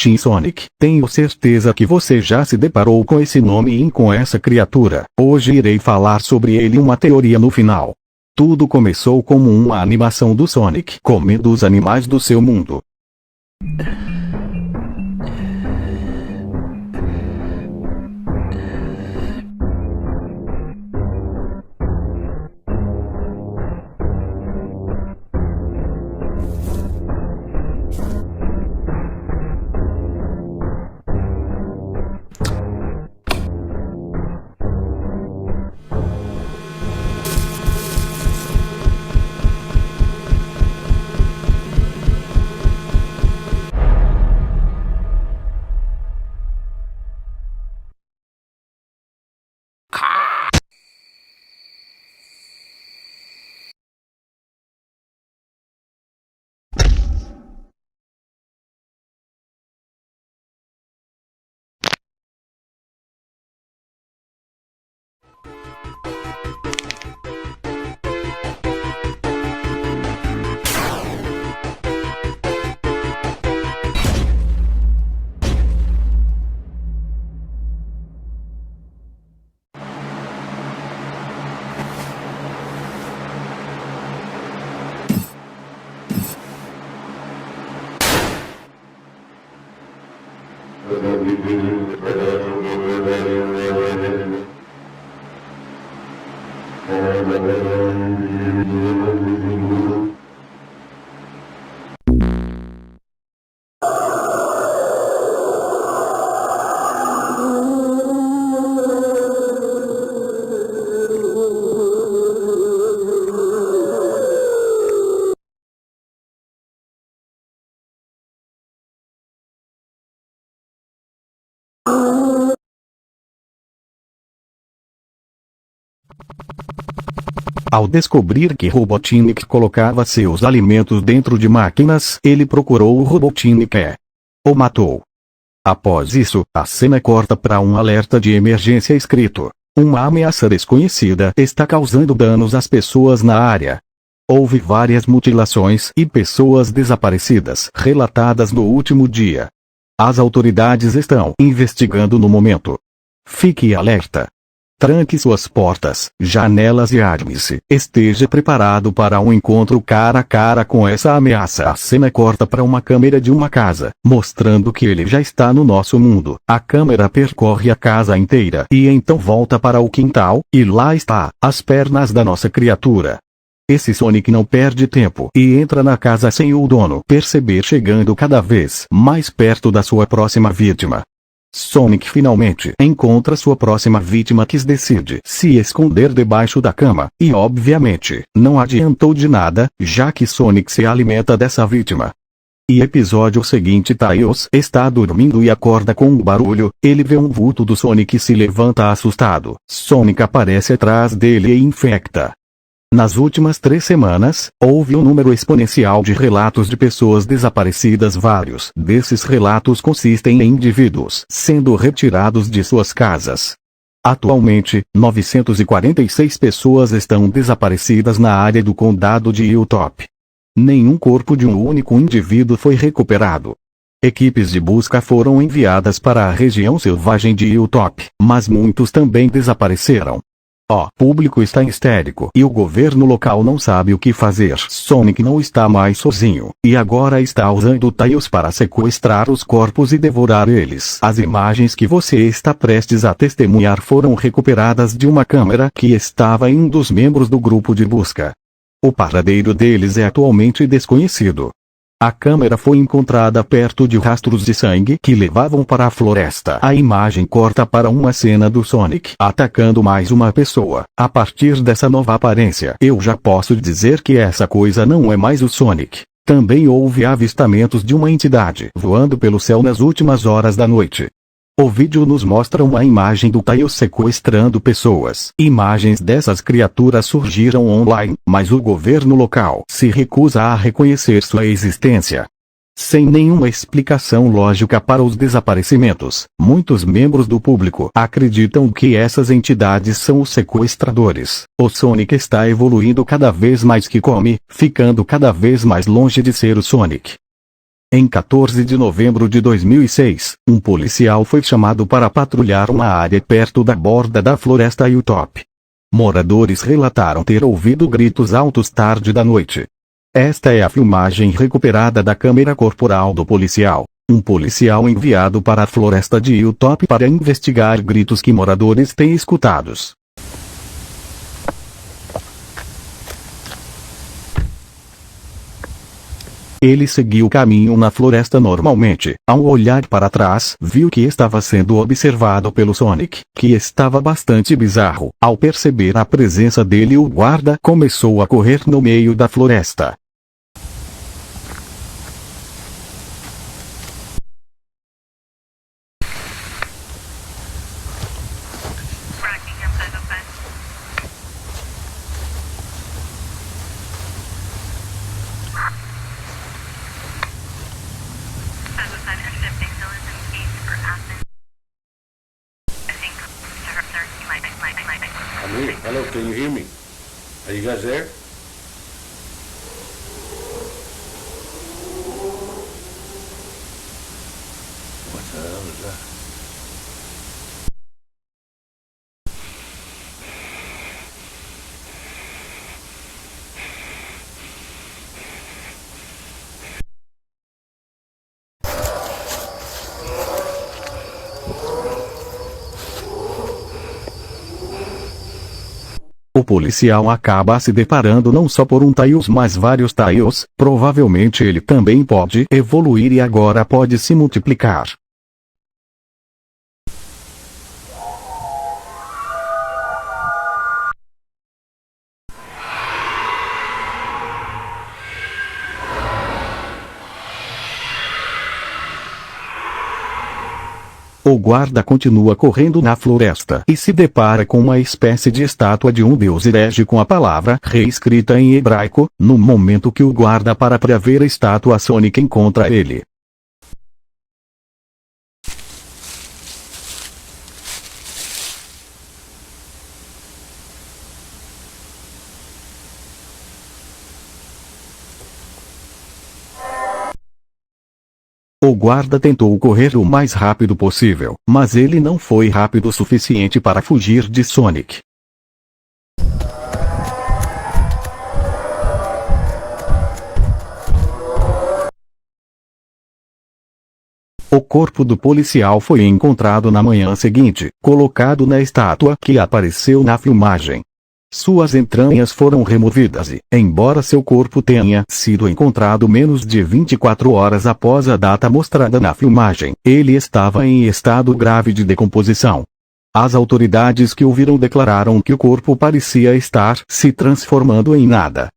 Shin Sonic, tenho certeza que você já se deparou com esse nome e com essa criatura. Hoje irei falar sobre ele e uma teoria no final. Tudo começou como uma animação do Sonic comendo os animais do seu mundo. Ao descobrir que Robotnik colocava seus alimentos dentro de máquinas, ele procurou o Robotnik e o matou. Após isso, a cena corta para um alerta de emergência escrito: uma ameaça desconhecida está causando danos às pessoas na área. Houve várias mutilações e pessoas desaparecidas relatadas no último dia. As autoridades estão investigando no momento. Fique alerta. Tranque suas portas, janelas e arme-se. Esteja preparado para um encontro cara a cara com essa ameaça. A cena corta para uma câmera de uma casa, mostrando que ele já está no nosso mundo. A câmera percorre a casa inteira e então volta para o quintal, e lá está, as pernas da nossa criatura. Esse Sonic não perde tempo e entra na casa sem o dono perceber, chegando cada vez mais perto da sua próxima vítima. Sonic finalmente encontra sua próxima vítima, que decide se esconder debaixo da cama, e obviamente, não adiantou de nada, já que Sonic se alimenta dessa vítima. E episódio seguinte, Tails está dormindo e acorda com um barulho, ele vê um vulto do Sonic e se levanta assustado. Sonic aparece atrás dele e infecta. Nas últimas 3 semanas, houve um número exponencial de relatos de pessoas desaparecidas. Vários desses relatos consistem em indivíduos sendo retirados de suas casas. Atualmente, 946 pessoas estão desaparecidas na área do condado de Hilltop. Nenhum corpo de um único indivíduo foi recuperado. Equipes de busca foram enviadas para a região selvagem de Hilltop, mas muitos também desapareceram. O público está histérico e o governo local não sabe o que fazer. Sonic não está mais sozinho, e agora está usando Tails para sequestrar os corpos e devorar eles. As imagens que você está prestes a testemunhar foram recuperadas de uma câmera que estava em um dos membros do grupo de busca. O paradeiro deles é atualmente desconhecido. A câmera foi encontrada perto de rastros de sangue que levavam para a floresta. A imagem corta para uma cena do Sonic atacando mais uma pessoa. A partir dessa nova aparência, eu já posso dizer que essa coisa não é mais o Sonic. Também houve avistamentos de uma entidade voando pelo céu nas últimas horas da noite. O vídeo nos mostra uma imagem do Tails sequestrando pessoas. Imagens dessas criaturas surgiram online, mas o governo local se recusa a reconhecer sua existência. Sem nenhuma explicação lógica para os desaparecimentos, muitos membros do público acreditam que essas entidades são os sequestradores. O Sonic está evoluindo cada vez mais que come, ficando cada vez mais longe de ser o Sonic. Em 14 de novembro de 2006, um policial foi chamado para patrulhar uma área perto da borda da floresta Hilltop. Moradores relataram ter ouvido gritos altos tarde da noite. Esta é a filmagem recuperada da câmera corporal do policial. Um policial enviado para a floresta de Hilltop para investigar gritos que moradores têm escutados. Ele seguiu o caminho na floresta normalmente. Ao olhar para trás, viu que estava sendo observado pelo Sonic, que estava bastante bizarro. Ao perceber a presença dele, o guarda começou a correr no meio da floresta. Hello, can you hear me? Are you guys there? What the hell is that? O policial acaba se deparando não só por um Tails, mas vários Tails. Provavelmente ele também pode evoluir e agora pode se multiplicar. O guarda continua correndo na floresta e se depara com uma espécie de estátua de um deus herege com a palavra reescrita em hebraico. No momento que o guarda para ver a estátua, Sonic encontra ele. O guarda tentou correr o mais rápido possível, mas ele não foi rápido o suficiente para fugir de Sonic. O corpo do policial foi encontrado na manhã seguinte, colocado na estátua que apareceu na filmagem. Suas entranhas foram removidas e, embora seu corpo tenha sido encontrado menos de 24 horas após a data mostrada na filmagem, ele estava em estado grave de decomposição. As autoridades que o viram declararam que o corpo parecia estar se transformando em nada.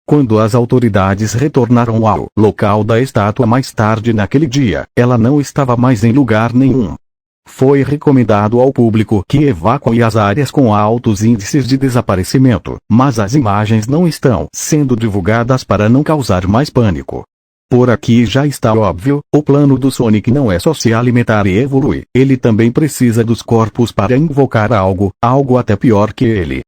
Quando as autoridades retornaram ao local da estátua mais tarde naquele dia, ela não estava mais em lugar nenhum. Foi recomendado ao público que evacue as áreas com altos índices de desaparecimento, mas as imagens não estão sendo divulgadas para não causar mais pânico. Por aqui já está óbvio, o plano do Sonic não é só se alimentar e evoluir, ele também precisa dos corpos para invocar algo até pior que ele.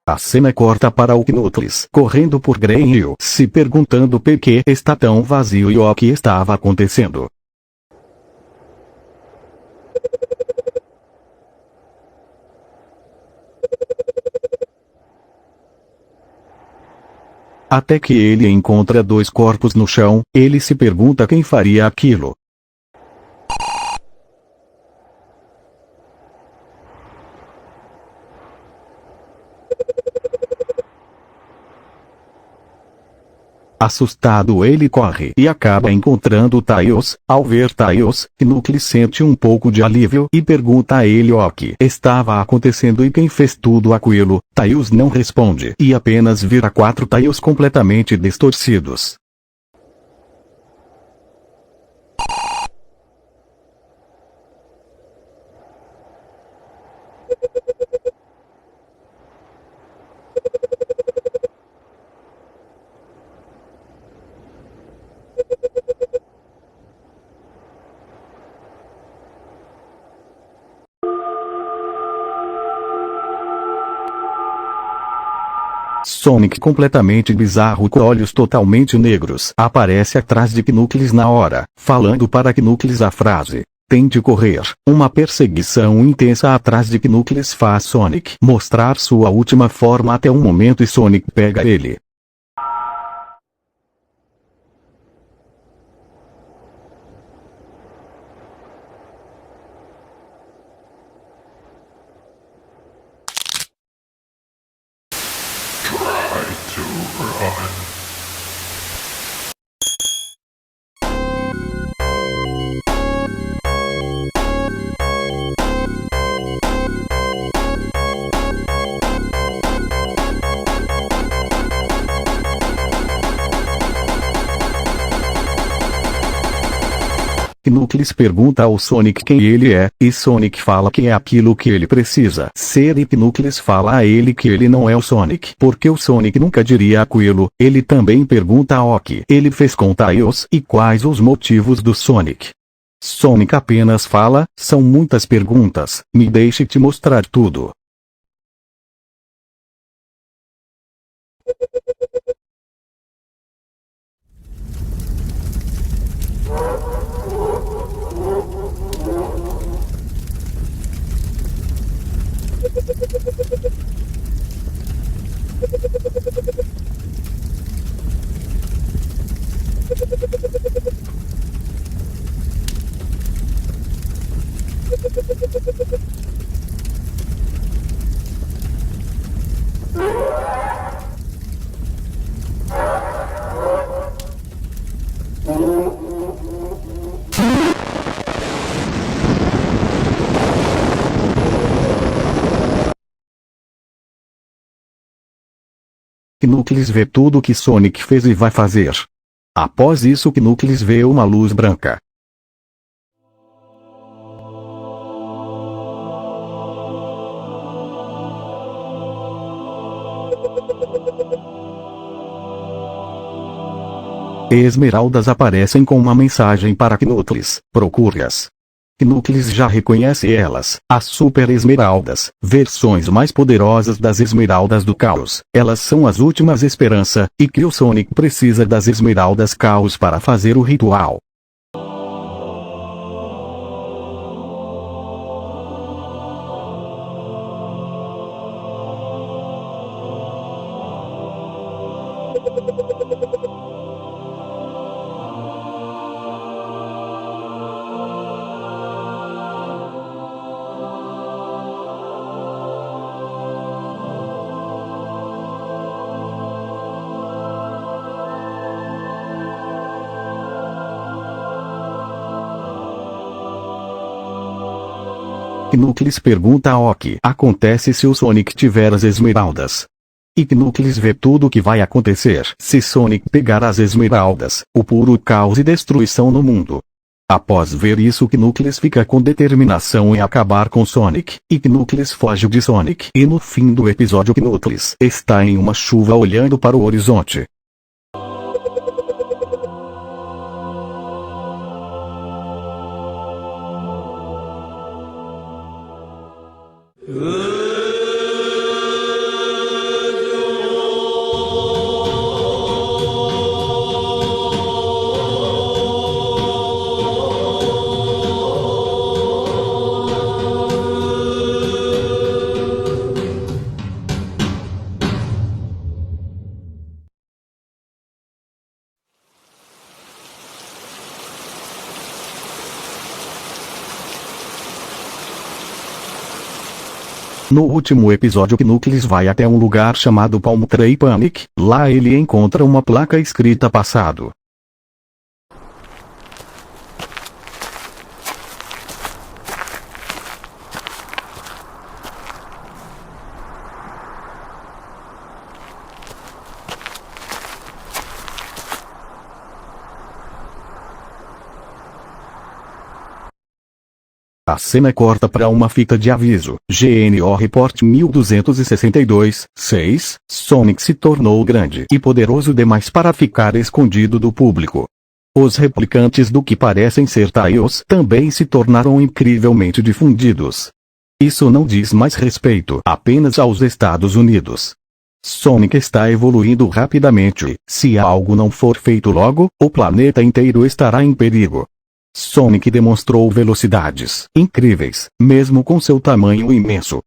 A cena corta para o Knuckles correndo por Green Hill, se perguntando por que está tão vazio e o que estava acontecendo. Até que ele encontra dois corpos no chão, ele se pergunta quem faria aquilo. Assustado, ele corre e acaba encontrando Tails. Ao ver Tails, Knuckles sente um pouco de alívio e pergunta a ele o que estava acontecendo e quem fez tudo aquilo. Tails não responde e apenas vira 4 Tails completamente distorcidos. Sonic, completamente bizarro com olhos totalmente negros, aparece atrás de Knuckles na hora, falando para Knuckles a frase: tente correr. Uma perseguição intensa atrás de Knuckles faz Sonic mostrar sua última forma até um momento e Sonic pega ele. Try to run. Knuckles pergunta ao Sonic quem ele é, e Sonic fala que é aquilo que ele precisa ser e Knuckles fala a ele que ele não é o Sonic, porque o Sonic nunca diria aquilo. Ele também pergunta o que ele fez com Tails e quais os motivos do Sonic. Sonic apenas fala: são muitas perguntas, me deixe te mostrar tudo. Knuckles vê tudo o que Sonic fez e vai fazer. Após isso, Knuckles vê uma luz branca. Esmeraldas aparecem com uma mensagem para Knuckles: procure-as. Knuckles já reconhece elas, as Super Esmeraldas, versões mais poderosas das Esmeraldas do Caos. Elas são as últimas esperança, e que o Sonic precisa das Esmeraldas Caos para fazer o ritual. Knuckles pergunta o que acontece se o Sonic tiver as esmeraldas. E Knuckles vê tudo o que vai acontecer se Sonic pegar as esmeraldas, o puro caos e destruição no mundo. Após ver isso, Knuckles fica com determinação em acabar com Sonic, e Knuckles foge de Sonic. E no fim do episódio, Knuckles está em uma chuva olhando para o horizonte. No último episódio, Knuckles vai até um lugar chamado Palm Tree Panic. Lá ele encontra uma placa escrita passado. A cena corta para uma fita de aviso. GNO Report 1262, 6. Sonic se tornou grande e poderoso demais para ficar escondido do público. Os replicantes do que parecem ser Tails também se tornaram incrivelmente difundidos. Isso não diz mais respeito apenas aos Estados Unidos. Sonic está evoluindo rapidamente. Se algo não for feito logo, o planeta inteiro estará em perigo. Sonic demonstrou velocidades incríveis, mesmo com seu tamanho imenso.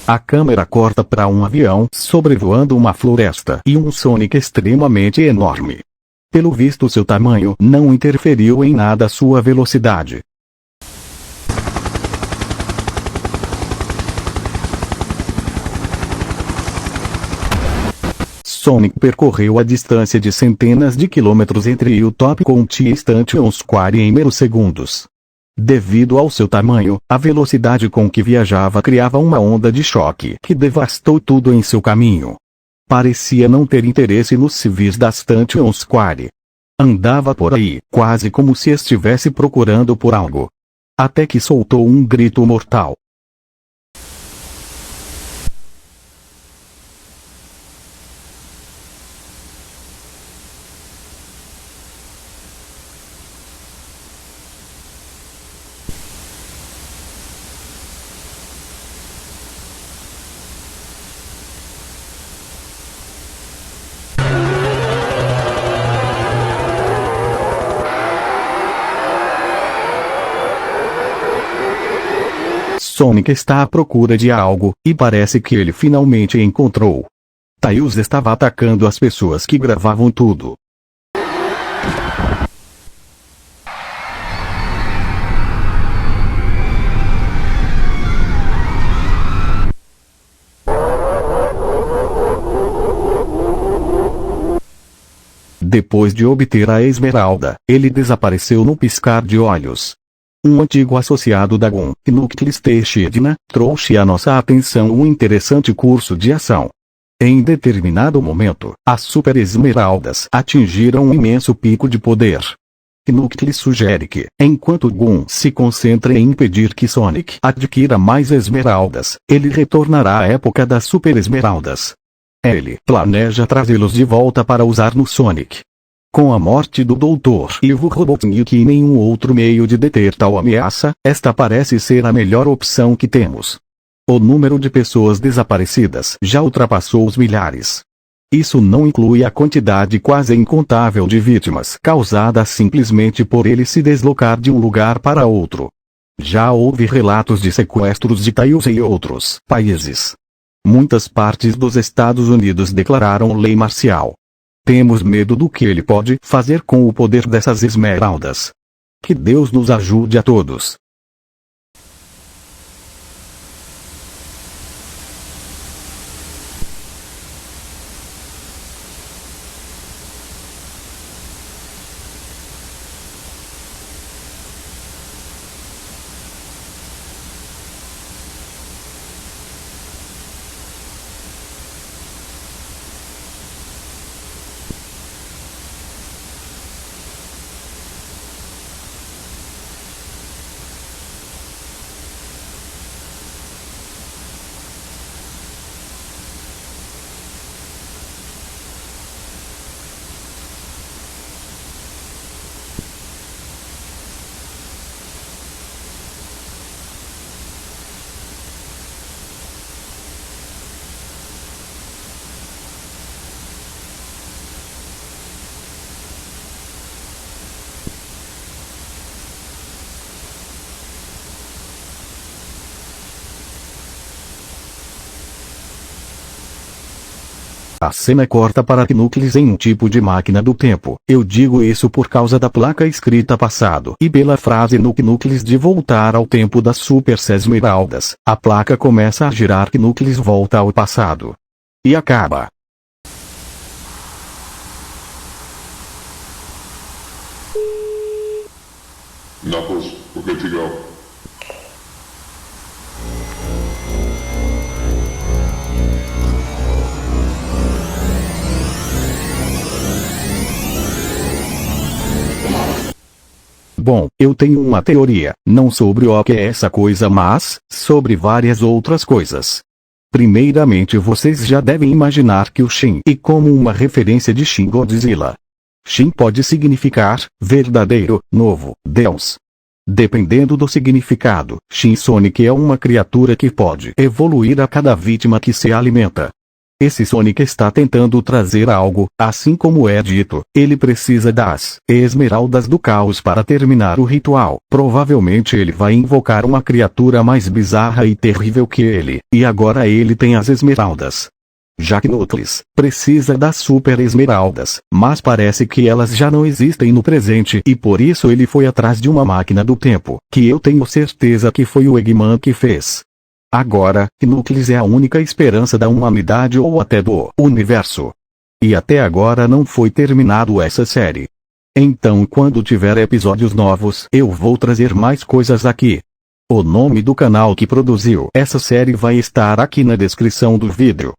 A câmera corta para um avião sobrevoando uma floresta e um Sonic extremamente enorme. Pelo visto, seu tamanho não interferiu em nada sua velocidade. Sonic percorreu a distância de centenas de quilômetros entre o Top Conti e Station Square em meros segundos. Devido ao seu tamanho, a velocidade com que viajava criava uma onda de choque que devastou tudo em seu caminho. Parecia não ter interesse nos civis da Station Square. Andava por aí, quase como se estivesse procurando por algo. Até que soltou um grito mortal. Sonic está à procura de algo, e parece que ele finalmente encontrou. Tails estava atacando as pessoas que gravavam tudo. Depois de obter a esmeralda, ele desapareceu no piscar de olhos. Um antigo associado da GUN, Knuckles Teixeira, trouxe à nossa atenção um interessante curso de ação. Em determinado momento, as Super Esmeraldas atingiram um imenso pico de poder. Knuckles sugere que, enquanto GUN se concentra em impedir que Sonic adquira mais esmeraldas, ele retornará à época das Super Esmeraldas. Ele planeja trazê-los de volta para usar no Sonic. Com a morte do Dr. Ivo Robotnik e nenhum outro meio de deter tal ameaça, esta parece ser a melhor opção que temos. O número de pessoas desaparecidas já ultrapassou os milhares. Isso não inclui a quantidade quase incontável de vítimas causadas simplesmente por ele se deslocar de um lugar para outro. Já houve relatos de sequestros de Tails em outros países. Muitas partes dos Estados Unidos declararam lei marcial. Temos medo do que ele pode fazer com o poder dessas esmeraldas. Que Deus nos ajude a todos. A cena corta para Knuckles em um tipo de máquina do tempo. Eu digo isso por causa da placa escrita passado e pela frase no Knuckles de voltar ao tempo das Super Esmeraldas. A placa começa a girar, Knuckles volta ao passado. E acaba. Knuckles, we're good to go. Bom, eu tenho uma teoria, não sobre o que é essa coisa, mas sobre várias outras coisas. Primeiramente, vocês já devem imaginar que o Shin é como uma referência de Shin Godzilla. Shin pode significar verdadeiro, novo, Deus. Dependendo do significado, Shin Sonic é uma criatura que pode evoluir a cada vítima que se alimenta. Esse Sonic está tentando trazer algo, assim como é dito, ele precisa das esmeraldas do caos para terminar o ritual. Provavelmente ele vai invocar uma criatura mais bizarra e terrível que ele, e agora ele tem as esmeraldas. Jak Knuckles precisa das super esmeraldas, mas parece que elas já não existem no presente e por isso ele foi atrás de uma máquina do tempo, que eu tenho certeza que foi o Eggman que fez. Agora, Knuckles é a única esperança da humanidade ou até do universo. E até agora não foi terminado essa série. Então quando tiver episódios novos eu vou trazer mais coisas aqui. O nome do canal que produziu essa série vai estar aqui na descrição do vídeo.